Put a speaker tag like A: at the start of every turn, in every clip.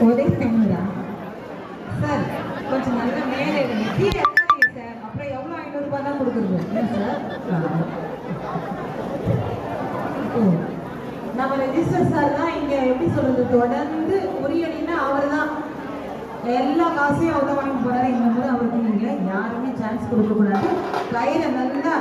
A: ஒரே டைம்ரா சார்? கொஞ்சம் நல்லா மேலே எடுங்க, கீழே இறக்காதீங்க சார். அப்புறம் எவ்வளோ 500 ரூபாய் தான் கொடுக்குறது என்ன சார்? நம்ம ரெஜிஸ்டர் சார் தான் இங்கே எப்படி சொல்றது, தொடர்ந்து முறியடினா அவர் தான் எல்லா காசையும் அவர் தான் வாங்கி போறாரு. இந்த முறை அவருக்கு நீங்க யாருமே சான்ஸ் கொடுக்கக்கூடாது. கயிறை நல்லா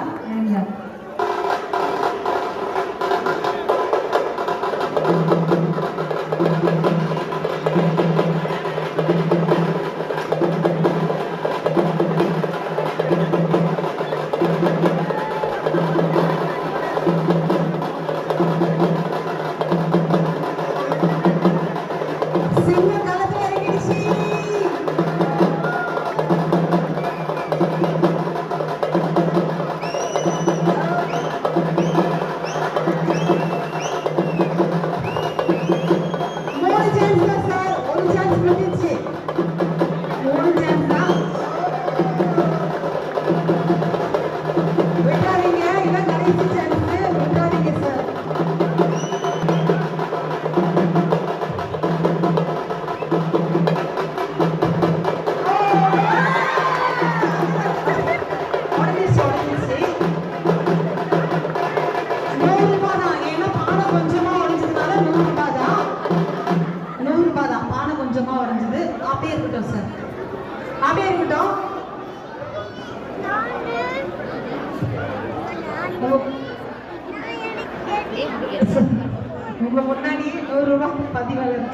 A: உங்க முன்னாடி 100 ரூபாய் பதிவாளர்.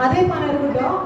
A: அதே மாதிரி இருக்கட்டும்.